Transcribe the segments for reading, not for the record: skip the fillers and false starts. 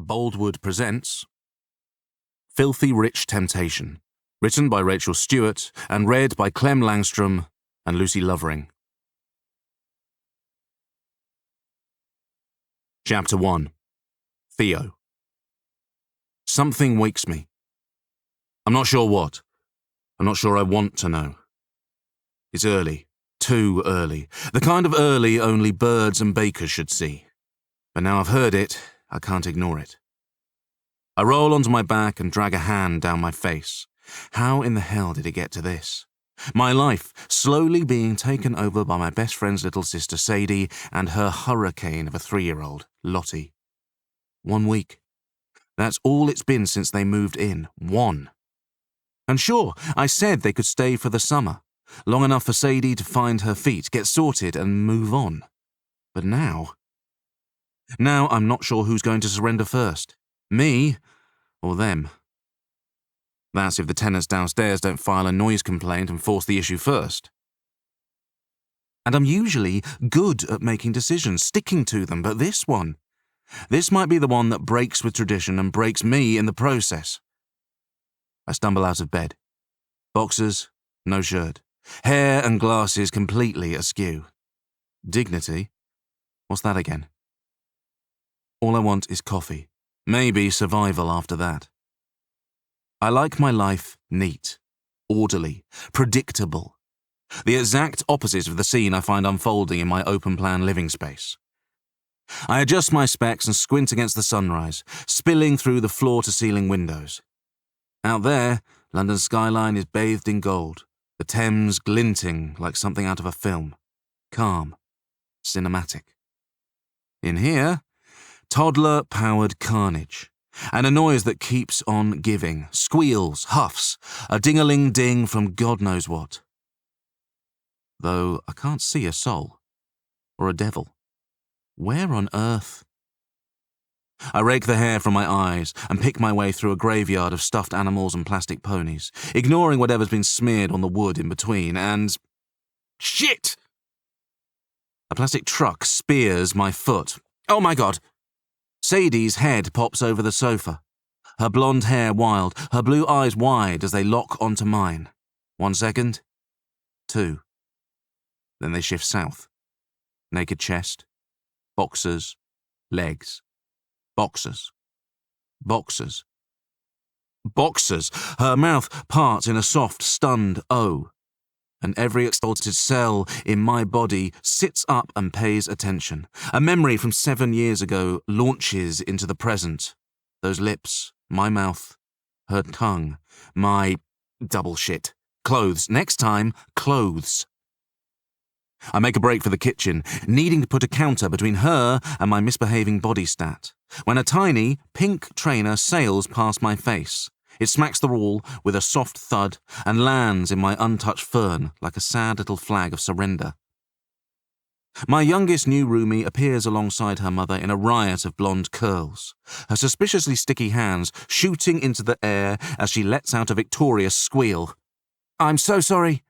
Boldwood presents Filthy Rich Temptation, written by Rachael Stewart and read by Clem Langstrom and Lucy Lovering. Chapter 1. Theo. Something wakes me. I'm not sure what. I'm not sure I want to know. It's early. Too early. The kind of early only birds and bakers should see. But now I've heard it, I can't ignore it. I roll onto my back and drag a hand down my face. How in the hell did it get to this? My life slowly being taken over by my best friend's little sister Sadie and her hurricane of a 3-year-old, Lottie. 1 week. That's all it's been since they moved in. 1. And sure, I said they could stay for the summer, long enough for Sadie to find her feet, get sorted and move on. But now I'm not sure who's going to surrender first. Me or them. That's if the tenants downstairs don't file a noise complaint and force the issue first. And I'm usually good at making decisions, sticking to them, but this might be the one that breaks with tradition and breaks me in the process. I stumble out of bed. Boxers, no shirt. Hair and glasses completely askew. Dignity? What's that again? All I want is coffee. Maybe survival after that. I like my life neat, orderly, predictable. The exact opposite of the scene I find unfolding in my open-plan living space. I adjust my specs and squint against the sunrise, spilling through the floor-to-ceiling windows. Out there, London's skyline is bathed in gold, the Thames glinting like something out of a film. Calm. Cinematic. In here, toddler-powered carnage, and a noise that keeps on giving, squeals, huffs, a ding-a-ling-ding from God knows what. Though I can't see a soul, or a devil. Where on earth? I rake the hair from my eyes and pick my way through a graveyard of stuffed animals and plastic ponies, ignoring whatever's been smeared on the wood in between, and... Shit! A plastic truck spears my foot. Oh my God! Sadie's head pops over the sofa, her blonde hair wild, her blue eyes wide as they lock onto mine. 1 second. 2. Then they shift south. Naked chest. Boxers. Legs. Boxers. Boxers. Boxers. Her mouth parts in a soft, stunned O, and every exalted cell in my body sits up and pays attention. A memory from 7 years ago launches into the present. Those lips, my mouth, her tongue, my... double shit. Clothes. Next time, clothes. I make a break for the kitchen, needing to put a counter between her and my misbehaving body stat, when a tiny, pink trainer sails past my face. It smacks the wall with a soft thud and lands in my untouched fern like a sad little flag of surrender. My youngest new roomie appears alongside her mother in a riot of blonde curls, her suspiciously sticky hands shooting into the air as she lets out a victorious squeal. "I'm so sorry,"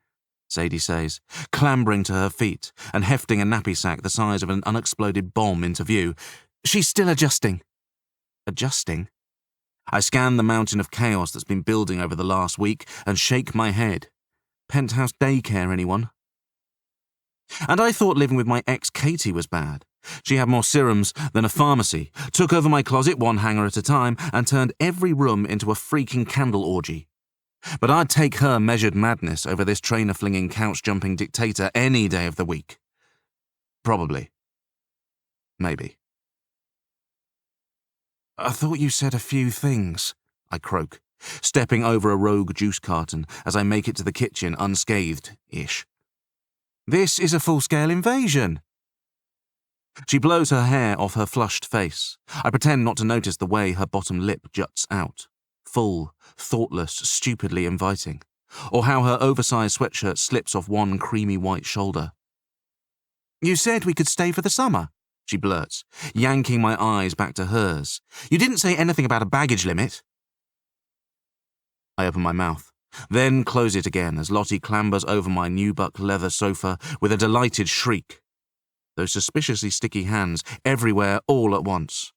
Sadie says, clambering to her feet and hefting a nappy sack the size of an unexploded bomb into view. "She's still adjusting." Adjusting? I scan the mountain of chaos that's been building over the last week and shake my head. Penthouse daycare, anyone? And I thought living with my ex Katie was bad. She had more serums than a pharmacy, took over my closet 1 hanger at a time, and turned every room into a freaking candle orgy. But I'd take her measured madness over this trainer-flinging, couch-jumping dictator any day of the week. Probably. Maybe. "I thought you said a few things," I croak, stepping over a rogue juice carton as I make it to the kitchen unscathed-ish. "This is a full-scale invasion." She blows her hair off her flushed face. I pretend not to notice the way her bottom lip juts out. Full, thoughtless, stupidly inviting. Or how her oversized sweatshirt slips off one creamy white shoulder. "You said we could stay for the summer," she blurts, yanking my eyes back to hers. "You didn't say anything about a baggage limit." I open my mouth, then close it again as Lottie clambers over my nubuck leather sofa with a delighted shriek. Those suspiciously sticky hands everywhere all at once.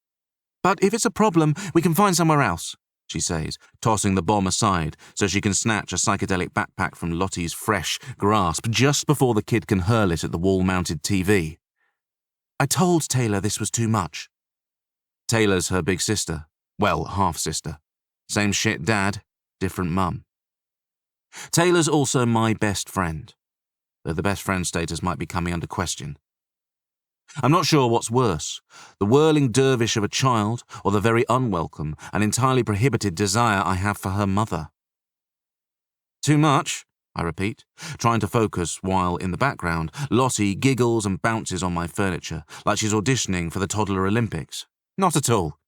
But if it's a problem, we can find somewhere else, she says, tossing the bomb aside so she can snatch a psychedelic backpack from Lottie's fresh grasp just before the kid can hurl it at the wall-mounted TV. I told Taylor this was too much. Taylor's her big sister. Well, half-sister. Same shit dad, different mum. Taylor's also my best friend, though the best friend status might be coming under question. I'm not sure what's worse, the whirling dervish of a child or the very unwelcome and entirely prohibited desire I have for her mother. Too much, I repeat, trying to focus while, in the background, Lottie giggles and bounces on my furniture like she's auditioning for the Toddler Olympics. Not at all.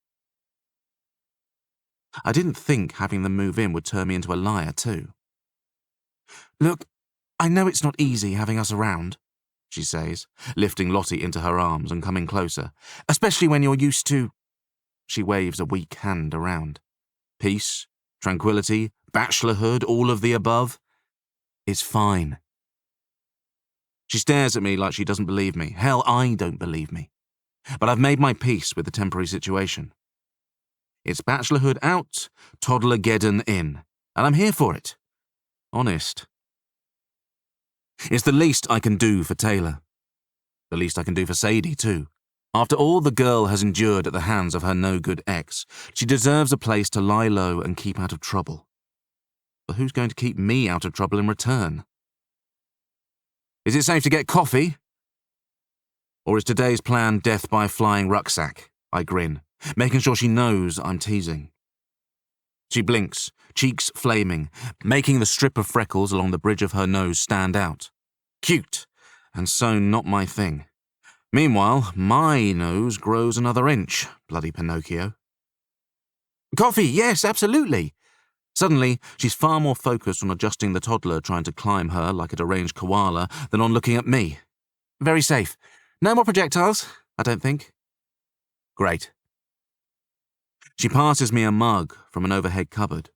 I didn't think having them move in would turn me into a liar too. Look, I know it's not easy having us around, she says, lifting Lottie into her arms and coming closer, especially when you're used to... She waves a weak hand around. Peace, tranquility, bachelorhood, all of the above. It's fine. She stares at me like she doesn't believe me. Hell, I don't believe me. But I've made my peace with the temporary situation. It's bachelorhood out, toddlergeddon in, and I'm here for it. Honest. It's the least I can do for Taylor. The least I can do for Sadie, too. After all the girl has endured at the hands of her no-good ex, she deserves a place to lie low and keep out of trouble. But who's going to keep me out of trouble in return? Is it safe to get coffee? Or is today's plan death by flying rucksack? I grin, making sure she knows I'm teasing. She blinks, cheeks flaming, making the strip of freckles along the bridge of her nose stand out. Cute, and so not my thing. Meanwhile, my nose grows another inch, bloody Pinocchio. Coffee, yes, absolutely. Suddenly, she's far more focused on adjusting the toddler trying to climb her like a deranged koala than on looking at me. Very safe. No more projectiles, I don't think. Great. She passes me a mug from an overhead cupboard,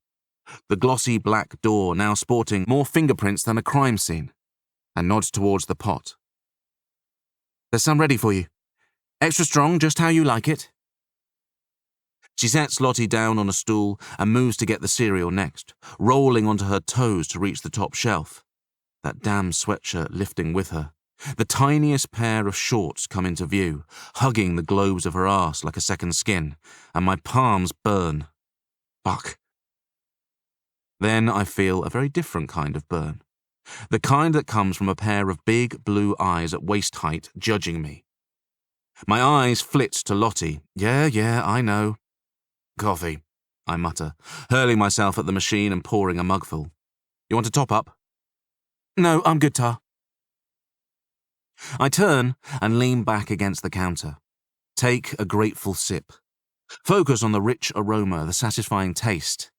the glossy black door now sporting more fingerprints than a crime scene, and nods towards the pot. There's some ready for you. Extra strong, just how you like it. She sets Lottie down on a stool and moves to get the cereal next, rolling onto her toes to reach the top shelf, that damn sweatshirt lifting with her. The tiniest pair of shorts come into view, hugging the globes of her arse like a second skin, and my palms burn. Fuck. Then I feel a very different kind of burn. The kind that comes from a pair of big blue eyes at waist height judging me. My eyes flit to Lottie. Yeah, I know. Coffee, I mutter, hurling myself at the machine and pouring a mugful. You want to top up? No, I'm good, Tar. I turn and lean back against the counter. Take a grateful sip. Focus on the rich aroma, the satisfying taste,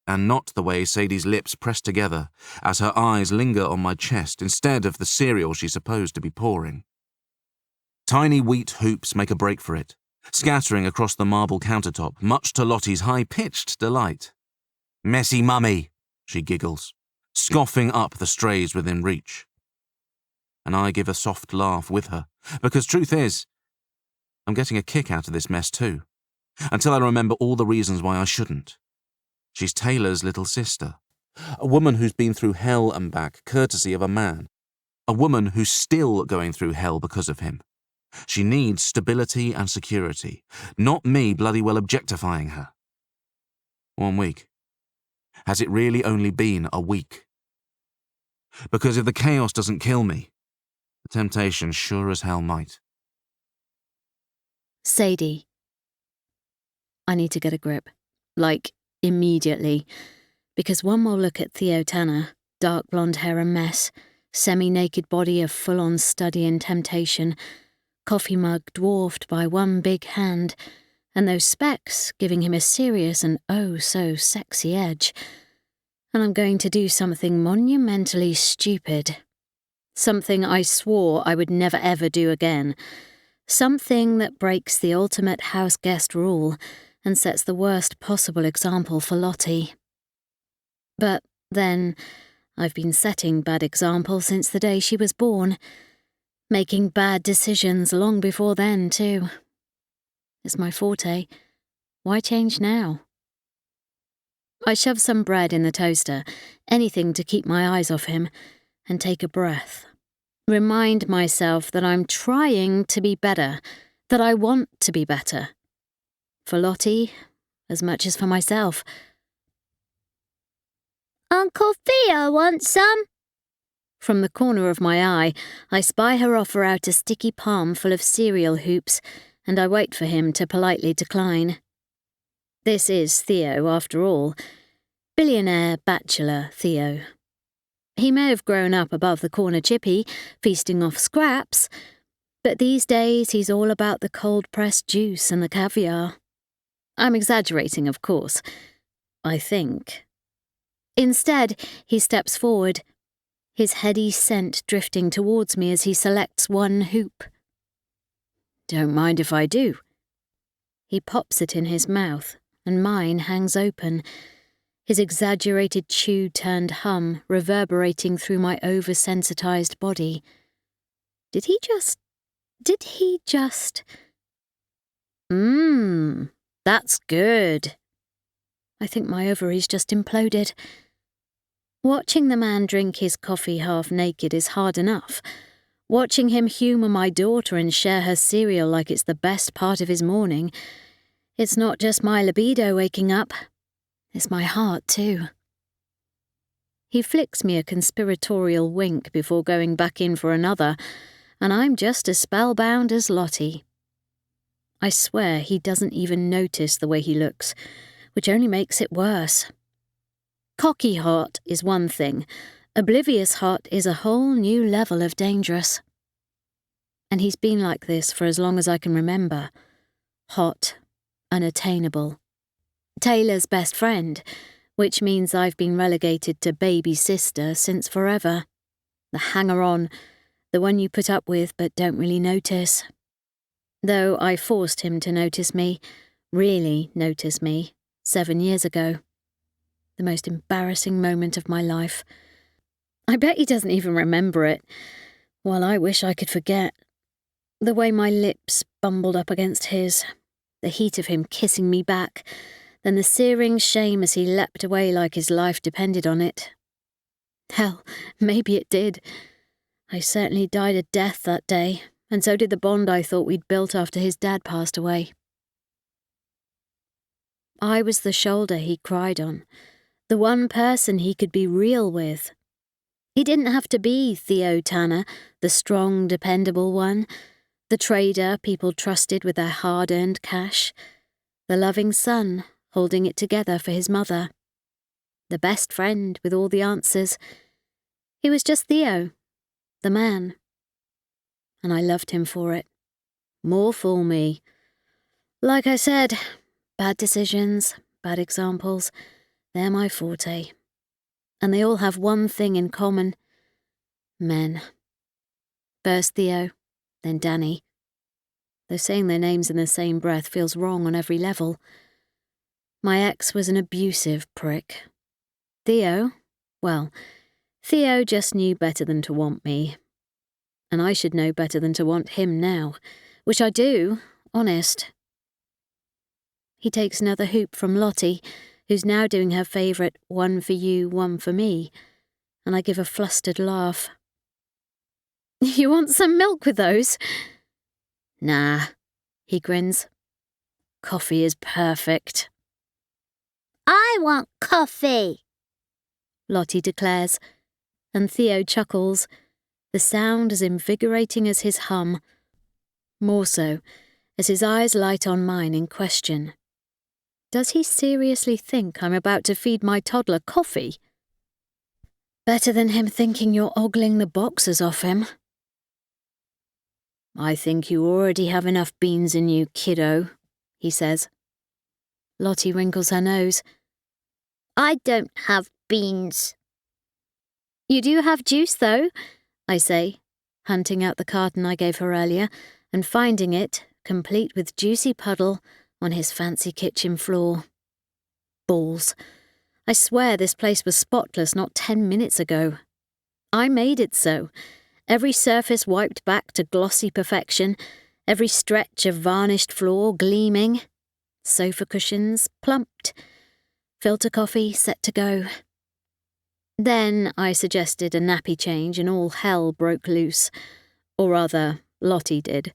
and not the way Sadie's lips press together as her eyes linger on my chest instead of the cereal she's supposed to be pouring. Tiny wheat hoops make a break for it, scattering across the marble countertop, much to Lottie's high-pitched delight. Messy mummy, she giggles, scoffing up the strays within reach. And I give a soft laugh with her, because truth is, I'm getting a kick out of this mess too, until I remember all the reasons why I shouldn't. She's Taylor's little sister, a woman who's been through hell and back courtesy of a man, a woman who's still going through hell because of him. She needs stability and security, not me bloody well objectifying her. 1 week. Has it really only been a week? Because if the chaos doesn't kill me, the temptation sure as hell might. Sadie. I need to get a grip. Like, immediately. Because one more look at Theo Tanner, dark blonde hair a mess, semi-naked body a full-on study in temptation, coffee mug dwarfed by one big hand, and those specs giving him a serious and oh-so-sexy edge. And I'm going to do something monumentally stupid. Something I swore I would never ever do again. Something that breaks the ultimate house guest rule and sets the worst possible example for Lottie. But then, I've been setting bad examples since the day she was born. Making bad decisions long before then, too. It's my forte. Why change now? I shove some bread in the toaster, anything to keep my eyes off him, and take a breath. Remind myself that I'm trying to be better, that I want to be better. For Lottie, as much as for myself. Uncle Theo wants some? From the corner of my eye, I spy her offer out a sticky palm full of cereal hoops, and I wait for him to politely decline. This is Theo, after all. Billionaire bachelor Theo. He may have grown up above the corner chippy, feasting off scraps, but these days he's all about the cold-pressed juice and the caviar. I'm exaggerating, of course. I think. Instead, he steps forward, his heady scent drifting towards me as he selects one hoop. Don't mind if I do. He pops it in his mouth, and mine hangs open, his exaggerated chew-turned hum reverberating through my oversensitized body. Did he just... That's good. I think my ovaries just imploded. Watching the man drink his coffee half naked is hard enough. Watching him humour my daughter and share her cereal like it's the best part of his morning, it's not just my libido waking up, it's my heart too. He flicks me a conspiratorial wink before going back in for another, and I'm just as spellbound as Lottie. I swear he doesn't even notice the way he looks, which only makes it worse. Cocky hot is one thing, oblivious hot is a whole new level of dangerous. And he's been like this for as long as I can remember. Hot, unattainable. Taylor's best friend, which means I've been relegated to baby sister since forever. The hanger-on, the one you put up with but don't really notice. Though I forced him to notice me, really notice me, 7 years ago. The most embarrassing moment of my life. I bet he doesn't even remember it, while I wish I could forget. The way my lips bumbled up against his, the heat of him kissing me back, then the searing shame as he leapt away like his life depended on it. Hell, maybe it did. I certainly died a death that day, and so did the bond I thought we'd built after his dad passed away. I was the shoulder he cried on, the one person he could be real with. He didn't have to be Theo Tanner, the strong, dependable one, the trader people trusted with their hard-earned cash, the loving son holding it together for his mother, the best friend with all the answers. He was just Theo, the man. And I loved him for it. More fool me. Like I said, bad decisions, bad examples, they're my forte. And they all have one thing in common. Men. First Theo, then Danny. Though saying their names in the same breath feels wrong on every level. My ex was an abusive prick. Theo? Well, Theo just knew better than to want me. And I should know better than to want him now, which I do, honest. He takes another hoop from Lottie, who's now doing her favourite one for you, one for me, and I give a flustered laugh. You want some milk with those? Nah, he grins. Coffee is perfect. I want coffee, Lottie declares, and Theo chuckles, the sound as invigorating as his hum. More so, as his eyes light on mine in question. Does he seriously think I'm about to feed my toddler coffee? Better than him thinking you're ogling the boxers off him. I think you already have enough beans in you, kiddo, he says. Lottie wrinkles her nose. I don't have beans. You do have juice, though, I say, hunting out the carton I gave her earlier and finding it, complete with juicy puddle, on his fancy kitchen floor. Balls. I swear this place was spotless not 10 minutes ago. I made it so. Every surface wiped back to glossy perfection, every stretch of varnished floor gleaming. Sofa cushions plumped. Filter coffee set to go. Then I suggested a nappy change and all hell broke loose. Or rather, Lottie did.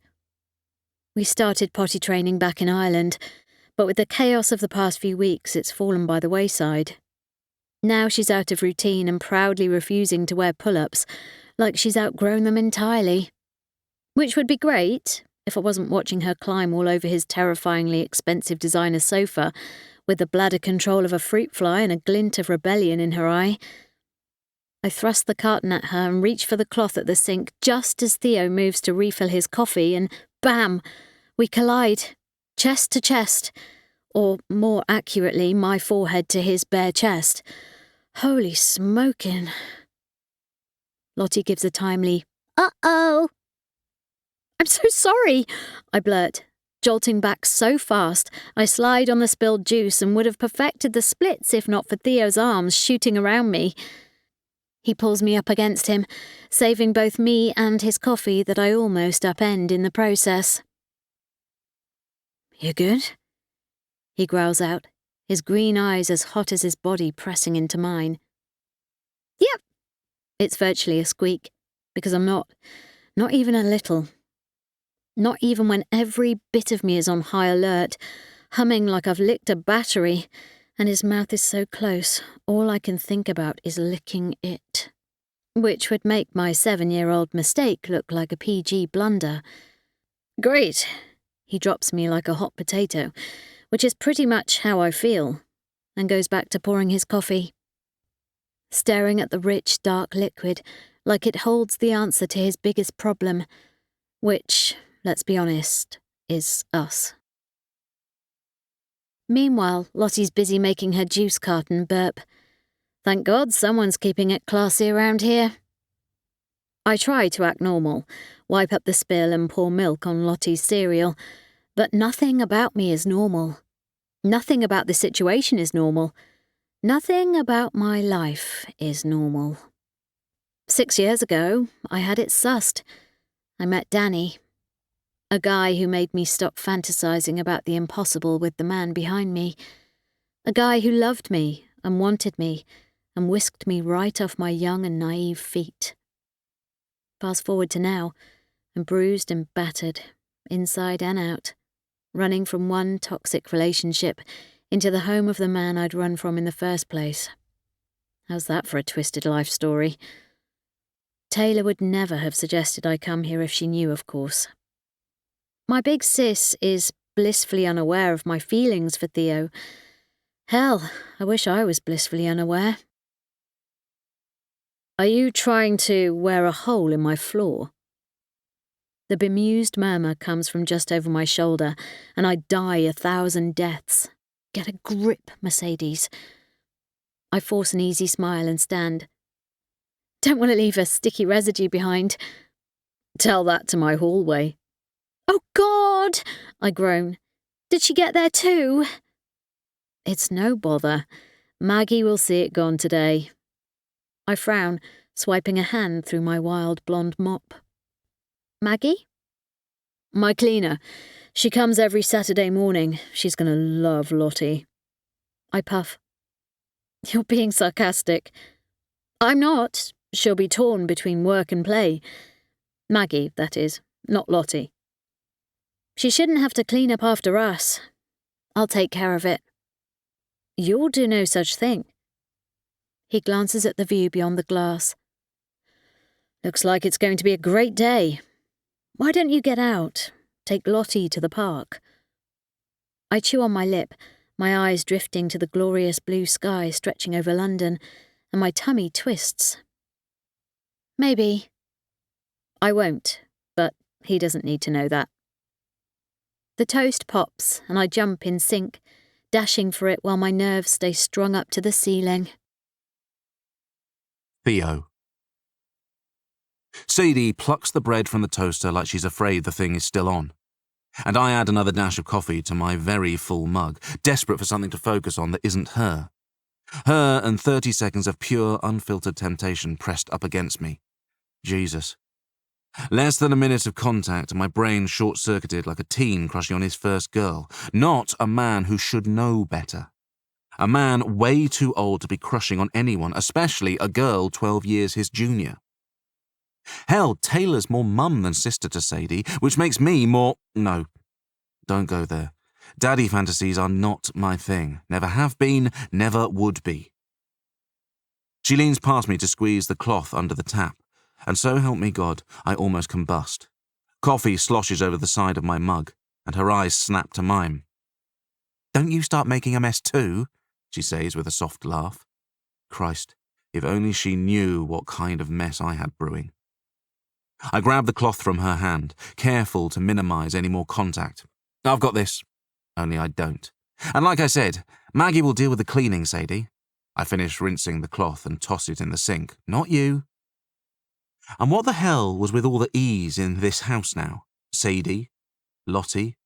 We started potty training back in Ireland, but with the chaos of the past few weeks, it's fallen by the wayside. Now she's out of routine and proudly refusing to wear pull-ups, like she's outgrown them entirely. Which would be great if I wasn't watching her climb all over his terrifyingly expensive designer sofa with the bladder control of a fruit fly and a glint of rebellion in her eye. I thrust the carton at her and reach for the cloth at the sink just as Theo moves to refill his coffee and bam! We collide, chest to chest, or more accurately, my forehead to his bare chest. Holy smokin'. Lottie gives a timely, Uh-oh. "I'm so sorry," I blurt, jolting back so fast I slide on the spilled juice and would have perfected the splits if not for Theo's arms shooting around me. He pulls me up against him, saving both me and his coffee that I almost upend in the process. "You good?" he growls out, his green eyes as hot as his body pressing into mine. Yep. It's virtually a squeak, because I'm not even a little. Not even when every bit of me is on high alert, humming like I've licked a battery, and his mouth is so close, all I can think about is licking it. Which would make my 7-year-old mistake look like a PG blunder. "Great," he drops me like a hot potato, which is pretty much how I feel, and goes back to pouring his coffee. Staring at the rich, dark liquid like it holds the answer to his biggest problem, which, let's be honest, is us. Meanwhile, Lottie's busy making her juice carton burp. Thank God someone's keeping it classy around here. I try to act normal, wipe up the spill and pour milk on Lottie's cereal, but nothing about me is normal. Nothing about the situation is normal. Nothing about my life is normal. 6 years ago, I had it sussed. I met Danny, a guy who made me stop fantasizing about the impossible with the man behind me, a guy who loved me and wanted me and whisked me right off my young and naive feet. Fast forward to now, I'm bruised and battered, inside and out, running from one toxic relationship into the home of the man I'd run from in the first place. How's that for a twisted life story? Taylor would never have suggested I come here if she knew, of course. My big sis is blissfully unaware of my feelings for Theo. Hell, I wish I was blissfully unaware. "Are you trying to wear a hole in my floor?" The bemused murmur comes from just over my shoulder, and I die 1,000 deaths. Get a grip, Mercedes. I force an easy smile and stand. Don't want to leave a sticky residue behind. Tell that to my hallway. "Oh, God!" I groan. "Did she get there too?" It's no bother. Maggie will see it gone today. I frown, swiping a hand through my wild blonde mop. "Maggie?" "My cleaner. She comes every Saturday morning. She's going to love Lottie." I puff. "You're being sarcastic." "I'm not. She'll be torn between work and play. Maggie, that is, not Lottie. She shouldn't have to clean up after us. I'll take care of it." "You'll do no such thing." He glances at the view beyond the glass. "Looks like it's going to be a great day. Why don't you get out? Take Lottie to the park." I chew on my lip, my eyes drifting to the glorious blue sky stretching over London, and my tummy twists. Maybe. I won't, but he doesn't need to know that. The toast pops, and I jump in sync, dashing for it while my nerves stay strung up to the ceiling. Theo. Sadie plucks the bread from the toaster like she's afraid the thing is still on. And I add another dash of coffee to my very full mug, desperate for something to focus on that isn't her. Her and 30 seconds of pure, unfiltered temptation pressed up against me. Jesus. Less than a minute of contact and my brain short-circuited like a teen crushing on his first girl. Not a man who should know better. A man way too old to be crushing on anyone, especially a girl 12 years his junior. Hell, Taylor's more mum than sister to Sadie, which makes me more... No, don't go there. Daddy fantasies are not my thing. Never have been, never would be. She leans past me to squeeze the cloth under the tap, and so help me God, I almost combust. Coffee sloshes over the side of my mug, and her eyes snap to mine. Don't you start making a mess too, she says with a soft laugh. Christ, if only she knew what kind of mess I had brewing. I grab the cloth from her hand, careful to minimize any more contact. I've got this. Only I don't. And like I said, Maggie will deal with the cleaning, Sadie. I finish rinsing the cloth and toss it in the sink. Not you. And what the hell was with all the E's in this house now? Sadie, Lottie,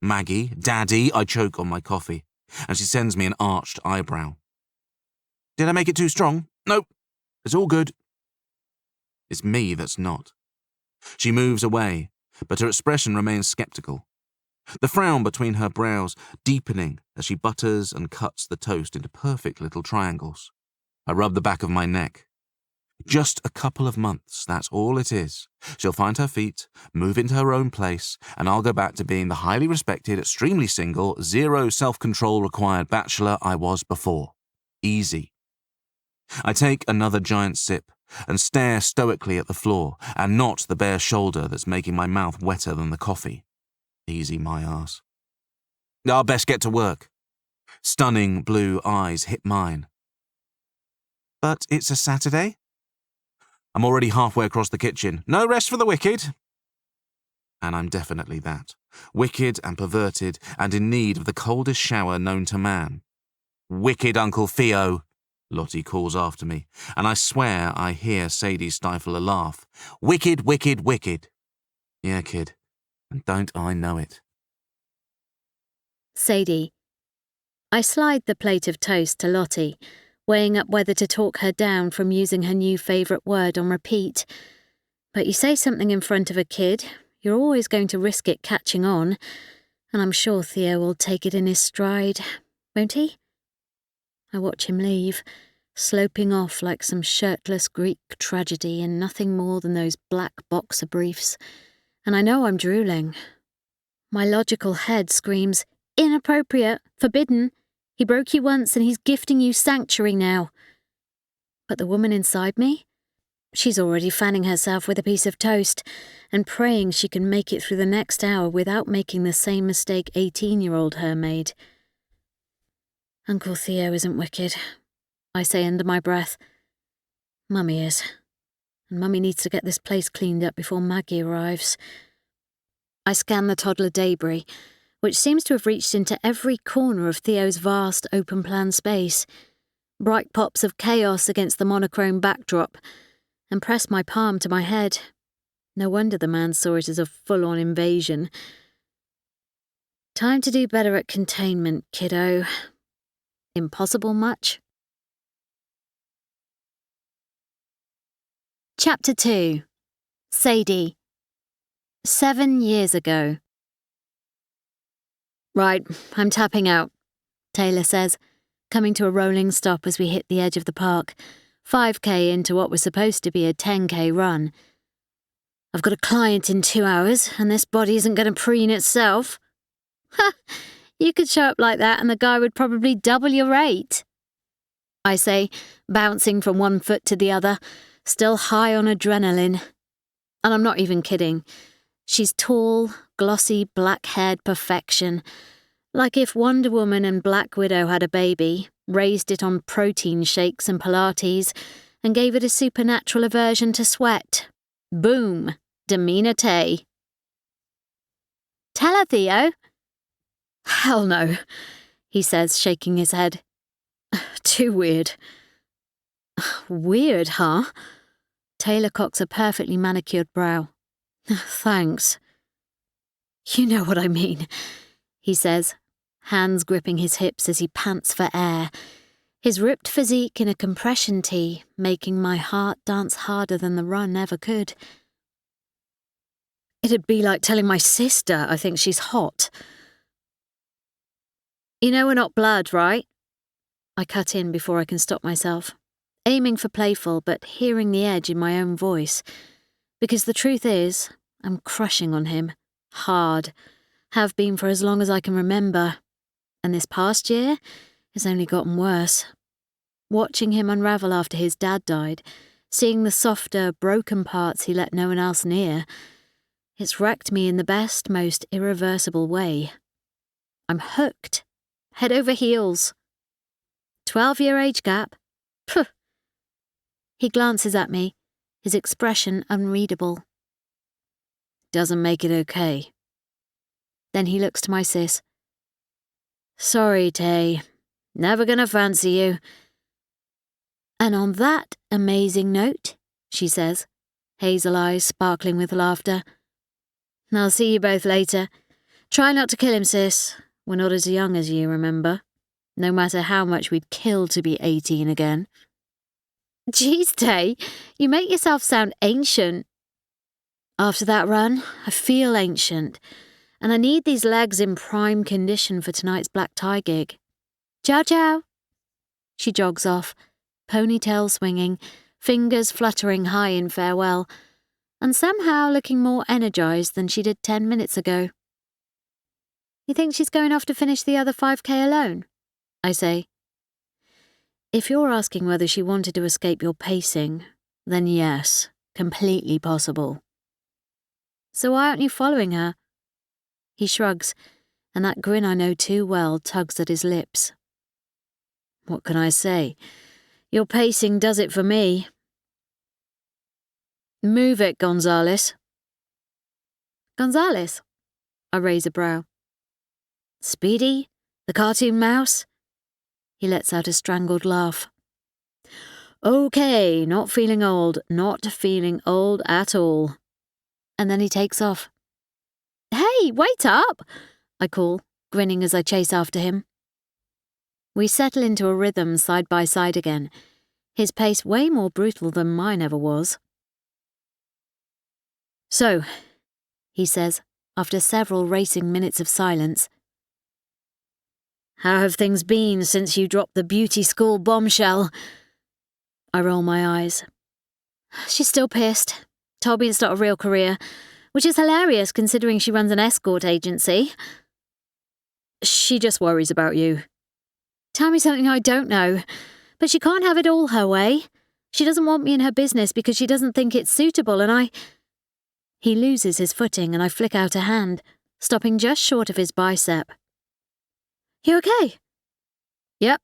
Maggie, Daddy. I choke on my coffee, and she sends me an arched eyebrow. Did I make it too strong? Nope. It's all good. It's me that's not. She moves away, but her expression remains skeptical. The frown between her brows deepening as she butters and cuts the toast into perfect little triangles. I rub the back of my neck. Just a couple of months, that's all it is. She'll find her feet, move into her own place, and I'll go back to being the highly respected, extremely single, zero self-control required bachelor I was before. Easy. I take another giant sip and stare stoically at the floor and not the bare shoulder that's making my mouth wetter than the coffee. Easy my arse. I'll best get to work. Stunning blue eyes hit mine. But it's a Saturday? I'm already halfway across the kitchen. No rest for the wicked. And I'm definitely that. Wicked and perverted and in need of the coldest shower known to man. Wicked Uncle Theo, Lottie calls after me, and I swear I hear Sadie stifle a laugh. Wicked, wicked, wicked. Yeah, kid. And don't I know it. Sadie. I slide the plate of toast to Lottie, weighing up whether to talk her down from using her new favourite word on repeat. But you say something in front of a kid, you're always going to risk it catching on, and I'm sure Theo will take it in his stride, won't he? I watch him leave, sloping off like some shirtless Greek tragedy in nothing more than those black boxer briefs. And I know I'm drooling. My logical head screams, inappropriate, forbidden. He broke you once and he's gifting you sanctuary now. But the woman inside me? She's already fanning herself with a piece of toast and praying she can make it through the next hour without making the same mistake 18-year-old her made. Uncle Theo isn't wicked, I say under my breath. Mummy is. And Mummy needs to get this place cleaned up before Maggie arrives. I scan the toddler debris, which seems to have reached into every corner of Theo's vast open-plan space. Bright pops of chaos against the monochrome backdrop, and press my palm to my head. No wonder the man saw it as a full-on invasion. Time to do better at containment, kiddo. Impossible much? Chapter 2. Sadie. 7 years ago. Right, I'm tapping out, Taylor says, coming to a rolling stop as we hit the edge of the park, 5k into what was supposed to be a 10k run. I've got a client in 2 hours, and this body isn't going to preen itself. Ha! You could show up like that and the guy would probably double your rate, I say, bouncing from one foot to the other, still high on adrenaline. And I'm not even kidding. She's tall, glossy, black-haired perfection. Like if Wonder Woman and Black Widow had a baby, raised it on protein shakes and Pilates, and gave it a supernatural aversion to sweat. Boom! Demeanor Tay. Tell her, Theo. Hell no, he says, shaking his head. Too weird. Weird, huh? Taylor cocks a perfectly manicured brow. Thanks. You know what I mean, he says, hands gripping his hips as he pants for air, his ripped physique in a compression tee making my heart dance harder than the run ever could. It'd be like telling my sister I think she's hot. You know we're not blood, right? I cut in before I can stop myself, aiming for playful but hearing the edge in my own voice. Because the truth is, I'm crushing on him. Hard. Have been for as long as I can remember. And this past year has only gotten worse. Watching him unravel after his dad died, seeing the softer, broken parts he let no one else near, it's wrecked me in the best, most irreversible way. I'm hooked. Head over heels. 12-year age gap. Phew. He glances at me, his expression unreadable. Doesn't make it okay. Then he looks to my sis. Sorry, Tay. Never gonna fancy you. And on that amazing note, she says, hazel eyes sparkling with laughter. I'll see you both later. Try not to kill him, sis. We're not as young as you, remember? No matter how much we'd kill to be 18 again. Jeez, Tay, you make yourself sound ancient. After that run, I feel ancient, and I need these legs in prime condition for tonight's black tie gig. Ciao, ciao. She jogs off, ponytail swinging, fingers fluttering high in farewell, and somehow looking more energised than she did 10 minutes ago. You think she's going off to finish the other 5K alone? I say. If you're asking whether she wanted to escape your pacing, then yes, completely possible. So why aren't you following her? He shrugs, and that grin I know too well tugs at his lips. What can I say? Your pacing does it for me. Move it, Gonzales. Gonzales? I raise a brow. Speedy? The cartoon mouse? He lets out a strangled laugh. Okay, not feeling old at all. And then he takes off. Hey, wait up! I call, grinning as I chase after him. We settle into a rhythm side by side again, his pace way more brutal than mine ever was. So, he says, after several racing minutes of silence. How have things been since you dropped the beauty school bombshell? I roll my eyes. She's still pissed. Told me it's not a real career, which is hilarious considering she runs an escort agency. She just worries about you. Tell me something I don't know. But she can't have it all her way. She doesn't want me in her business because she doesn't think it's suitable, and I... He loses his footing and I flick out a hand, stopping just short of his bicep. You okay? Yep.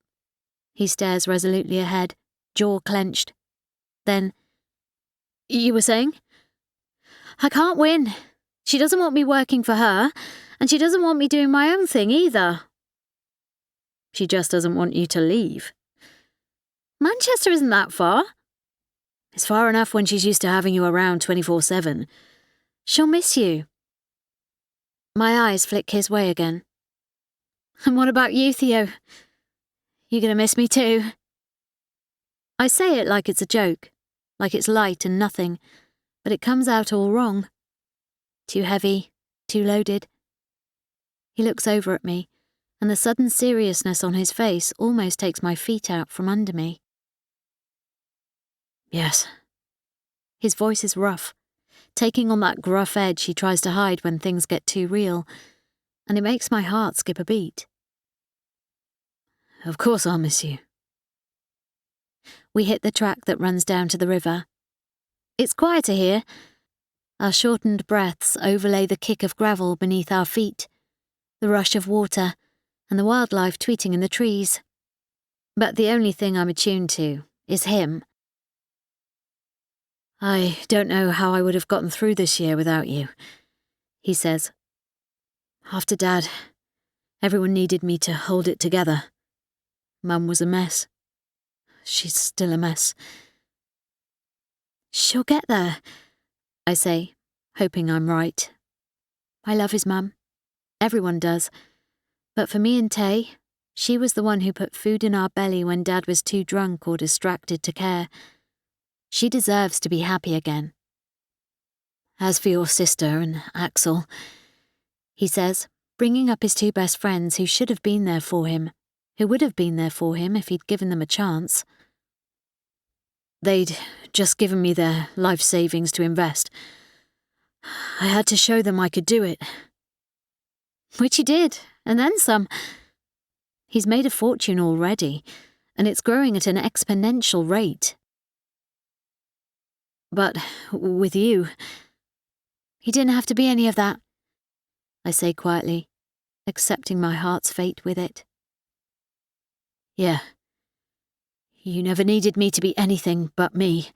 He stares resolutely ahead, jaw clenched. Then, you were saying? I can't win. She doesn't want me working for her, and she doesn't want me doing my own thing either. She just doesn't want you to leave. Manchester isn't that far. It's far enough when she's used to having you around 24/7. She'll miss you. My eyes flick his way again. And what about you, Theo? You gonna miss me too? I say it like it's a joke, like it's light and nothing, but it comes out all wrong. Too heavy, too loaded. He looks over at me, and the sudden seriousness on his face almost takes my feet out from under me. Yes. His voice is rough, taking on that gruff edge he tries to hide when things get too real, and it makes my heart skip a beat. Of course I'll miss you. We hit the track that runs down to the river. It's quieter here. Our shortened breaths overlay the kick of gravel beneath our feet, the rush of water, and the wildlife tweeting in the trees. But the only thing I'm attuned to is him. I don't know how I would have gotten through this year without you, he says. After Dad, everyone needed me to hold it together. Mum was a mess. She's still a mess. She'll get there, I say, hoping I'm right. I love his mum. Everyone does. But for me and Tay, she was the one who put food in our belly when Dad was too drunk or distracted to care. She deserves to be happy again. As for your sister and Axel, he says, bringing up his two best friends who should have been there for him, who would have been there for him if he'd given them a chance. They'd just given me their life savings to invest. I had to show them I could do it. Which he did, and then some. He's made a fortune already, and it's growing at an exponential rate. But with you, he didn't have to be any of that, I say quietly, accepting my heart's fate with it. Yeah. You never needed me to be anything but me.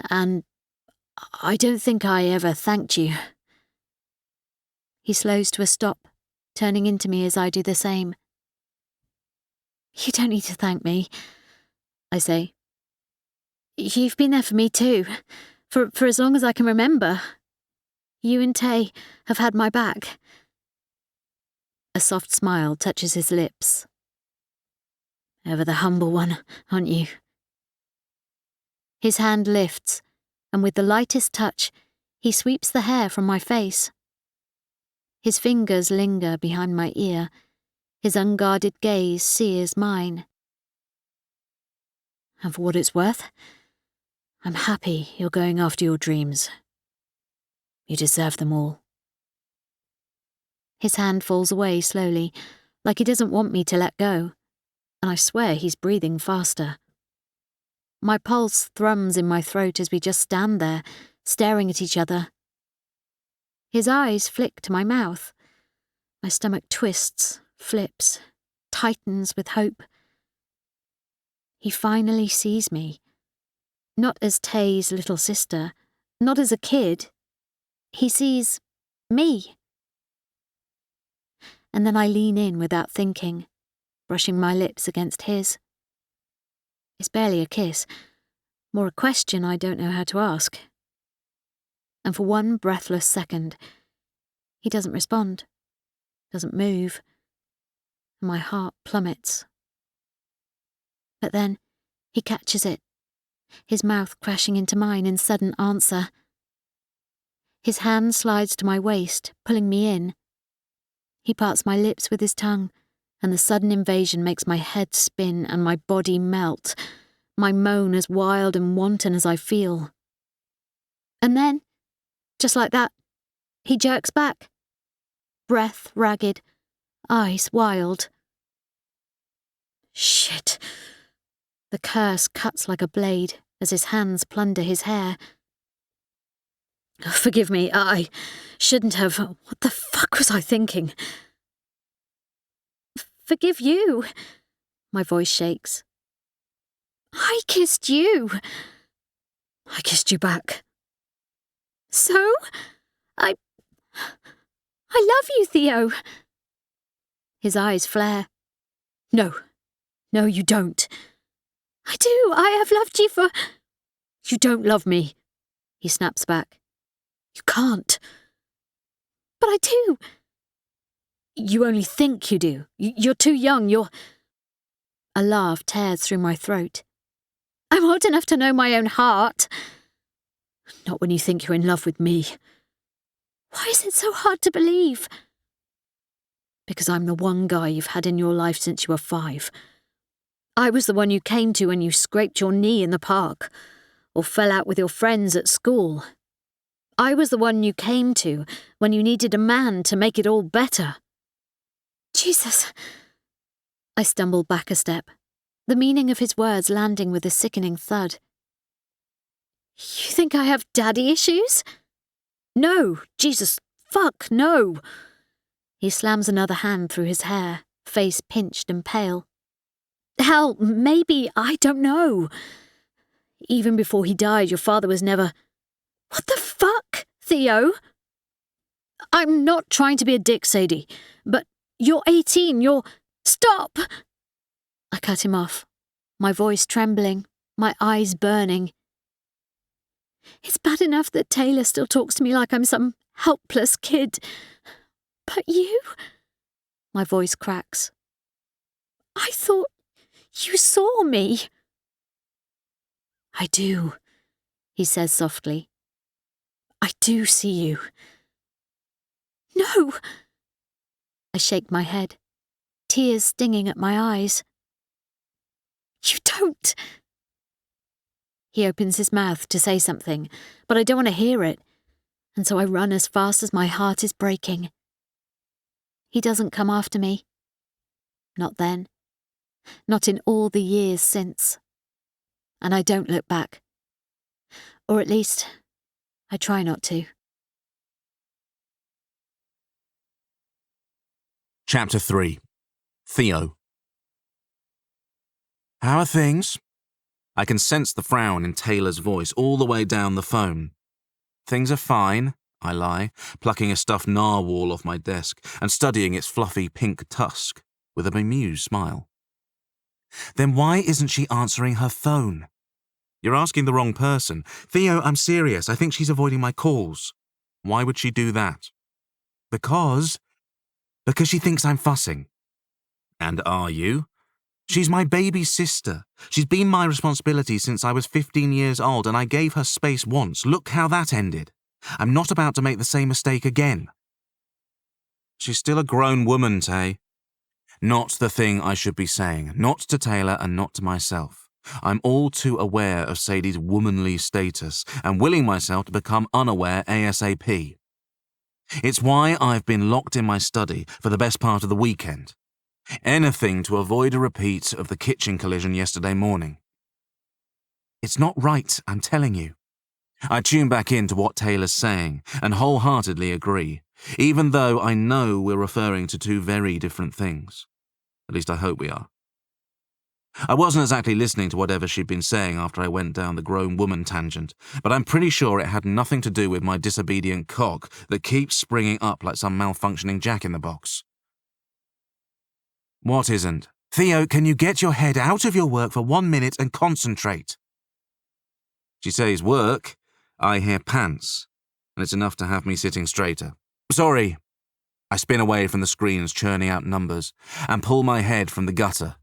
And I don't think I ever thanked you. He slows to a stop, turning into me as I do the same. You don't need to thank me, I say. You've been there for me too, for as long as I can remember. You and Tay have had my back. A soft smile touches his lips. Ever the humble one, aren't you? His hand lifts, and with the lightest touch, he sweeps the hair from my face. His fingers linger behind my ear. His unguarded gaze sears mine. And for what it's worth, I'm happy you're going after your dreams. You deserve them all. His hand falls away slowly, like he doesn't want me to let go, and I swear he's breathing faster. My pulse thrums in my throat as we just stand there, staring at each other. His eyes flick to my mouth. My stomach twists, flips, tightens with hope. He finally sees me. Not as Tay's little sister, not as a kid. He sees me. And then I lean in without thinking, brushing my lips against his. It's barely a kiss, more a question I don't know how to ask. And for one breathless second, he doesn't respond, doesn't move, and my heart plummets. But then he catches it, his mouth crashing into mine in sudden answer. His hand slides to my waist, pulling me in. He parts my lips with his tongue, and the sudden invasion makes my head spin and my body melt, my moan as wild and wanton as I feel. And then, just like that, he jerks back. Breath ragged, eyes wild. Shit. The curse cuts like a blade as his hands plunder his hair. Forgive me, I shouldn't have. What the fuck was I thinking? Forgive you. My voice shakes. I kissed you. I kissed you back. So? I love you, Theo. His eyes flare. No, you don't. I do. I have loved you for... You don't love me, he snaps back. You can't. But I do. You only think you do. You're too young, you're... A laugh tears through my throat. I'm old enough to know my own heart. Not when you think you're in love with me. Why is it so hard to believe? Because I'm the one guy you've had in your life since you were 5. I was the one you came to when you scraped your knee in the park, or fell out with your friends at school. I was the one you came to when you needed a man to make it all better. Jesus. I stumble back a step, the meaning of his words landing with a sickening thud. You think I have daddy issues? No, Jesus, fuck, no. He slams another hand through his hair, face pinched and pale. Hell, maybe, I don't know. Even before he died, your father was never... What the fuck, Theo? I'm not trying to be a dick, Sadie, but you're 18, you're... Stop! I cut him off, my voice trembling, my eyes burning. It's bad enough that Taylor still talks to me like I'm some helpless kid. But you? My voice cracks. I thought you saw me. I do, he says softly. I do see you. No! I shake my head, tears stinging at my eyes. You don't! He opens his mouth to say something, but I don't want to hear it, and so I run as fast as my heart is breaking. He doesn't come after me. Not then. Not in all the years since. And I don't look back. Or at least, I try not to. Chapter 3. Theo. How are things? I can sense the frown in Taylor's voice all the way down the phone. Things are fine, I lie, plucking a stuffed narwhal off my desk and studying its fluffy pink tusk with a bemused smile. Then why isn't she answering her phone? You're asking the wrong person. Theo, I'm serious. I think she's avoiding my calls. Why would she do that? Because she thinks I'm fussing. And are you? She's my baby sister. She's been my responsibility since I was 15 years old, and I gave her space once. Look how that ended. I'm not about to make the same mistake again. She's still a grown woman, Tay. Not the thing I should be saying, not to Taylor and not to myself. I'm all too aware of Sadie's womanly status and willing myself to become unaware ASAP. It's why I've been locked in my study for the best part of the weekend. Anything to avoid a repeat of the kitchen collision yesterday morning. It's not right, I'm telling you. I tune back into what Taylor's saying and wholeheartedly agree, even though I know we're referring to two very different things. At least I hope we are. I wasn't exactly listening to whatever she'd been saying after I went down the grown woman tangent, but I'm pretty sure it had nothing to do with my disobedient cock that keeps springing up like some malfunctioning jack-in-the-box. What isn't? Theo, can you get your head out of your work for 1 minute and concentrate? She says work. I hear pants, and it's enough to have me sitting straighter. Sorry. I spin away from the screens churning out numbers and pull my head from the gutter.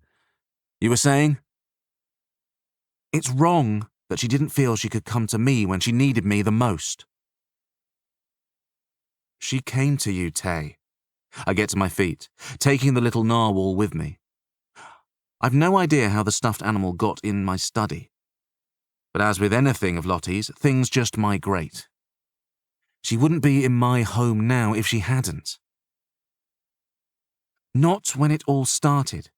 You were saying? It's wrong that she didn't feel she could come to me when she needed me the most. She came to you, Tay. I get to my feet, taking the little narwhal with me. I've no idea how the stuffed animal got in my study. But as with anything of Lottie's, things just migrate. She wouldn't be in my home now if she hadn't. Not when it all started,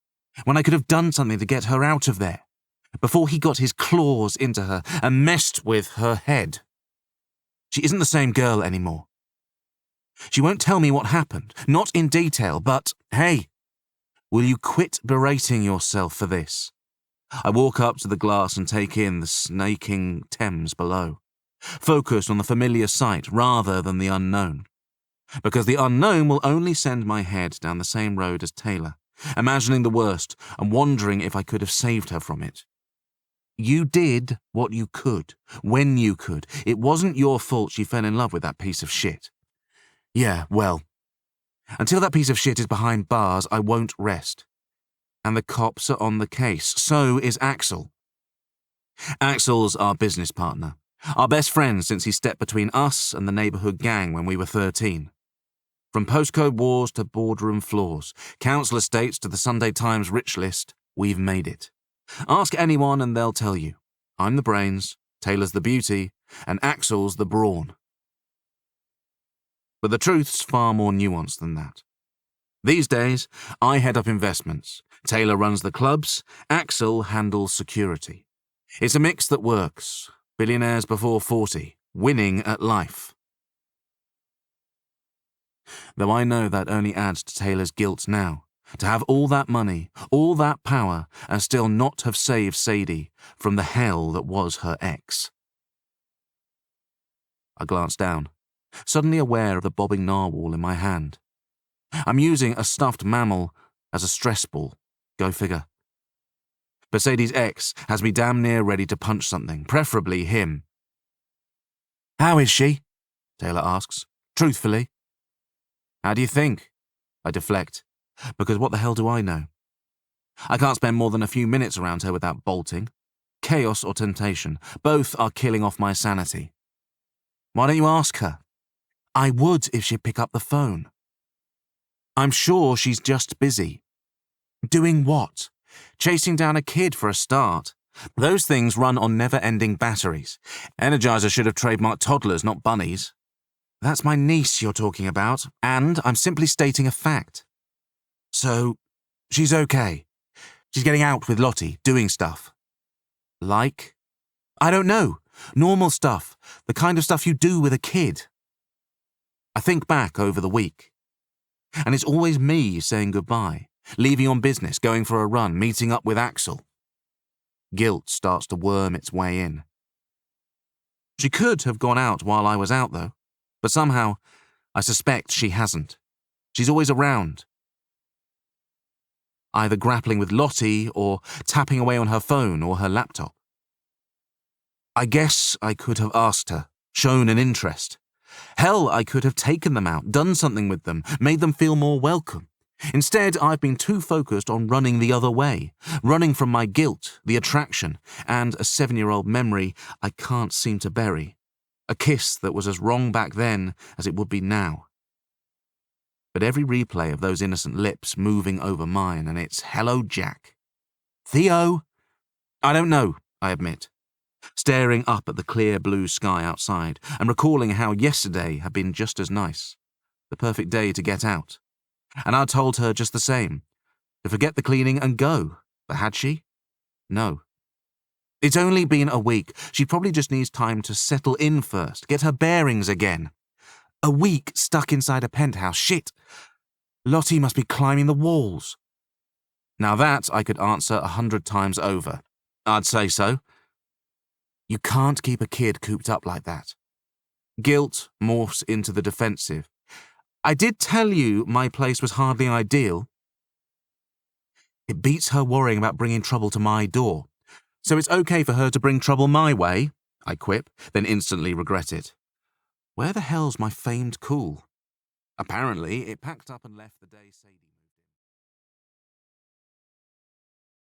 when I could have done something to get her out of there, before he got his claws into her and messed with her head. She isn't the same girl anymore. She won't tell me what happened, not in detail, but, hey, will you quit berating yourself for this? I walk up to the glass and take in the snaking Thames below, focused on the familiar sight rather than the unknown. Because the unknown will only send my head down the same road as Taylor, imagining the worst and wondering if I could have saved her from it. You did what you could, when you could. It wasn't your fault she fell in love with that piece of shit. Yeah, well, until that piece of shit is behind bars, I won't rest. And the cops are on the case. So is Axel. Axel's our business partner, our best friend since he stepped between us and the neighbourhood gang when we were 13. From postcode wars to boardroom floors, council estates to the Sunday Times rich list, we've made it. Ask anyone and they'll tell you. I'm the brains, Taylor's the beauty, and Axel's the brawn. But the truth's far more nuanced than that. These days, I head up investments, Taylor runs the clubs, Axel handles security. It's a mix that works. Billionaires before 40, winning at life. Though I know that only adds to Taylor's guilt now, to have all that money, all that power, and still not have saved Sadie from the hell that was her ex. I glance down, suddenly aware of the bobbing narwhal in my hand. I'm using a stuffed mammal as a stress ball. Go figure. But Sadie's ex has me damn near ready to punch something, preferably him. How is she? Taylor asks, truthfully. How do you think? I deflect, because what the hell do I know? I can't spend more than a few minutes around her without bolting. Chaos or temptation, both are killing off my sanity. Why don't you ask her? I would if she'd pick up the phone. I'm sure she's just busy. Doing what? Chasing down a kid for a start. Those things run on never-ending batteries. Energizer should have trademarked toddlers, not bunnies. That's my niece you're talking about, and I'm simply stating a fact. So, she's okay. She's getting out with Lottie, doing stuff. Like? I don't know. Normal stuff. The kind of stuff you do with a kid. I think back over the week. And it's always me saying goodbye, leaving on business, going for a run, meeting up with Axel. Guilt starts to worm its way in. She could have gone out while I was out, though, but somehow I suspect she hasn't. She's always around, either grappling with Lottie or tapping away on her phone or her laptop. I guess I could have asked her, shown an interest. Hell, I could have taken them out, done something with them, made them feel more welcome. Instead, I've been too focused on running the other way, running from my guilt, the attraction, and a 7-year-old memory I can't seem to bury. A kiss that was as wrong back then as it would be now. But every replay of those innocent lips moving over mine, and it's "Hello, Jack." Theo? I don't know, I admit, staring up at the clear blue sky outside and recalling how yesterday had been just as nice. The perfect day to get out. And I told her just the same, to forget the cleaning and go. But had she? No. It's only been a week. She probably just needs time to settle in first, get her bearings again. A week stuck inside a penthouse. Shit. Lottie must be climbing the walls. Now that I could answer 100 times over. I'd say so. You can't keep a kid cooped up like that. Guilt morphs into the defensive. I did tell you my place was hardly ideal. It beats her worrying about bringing trouble to my door. So it's okay for her to bring trouble my way, I quip, then instantly regret it. Where the hell's my famed cool? Apparently, it packed up and left the day Sadie...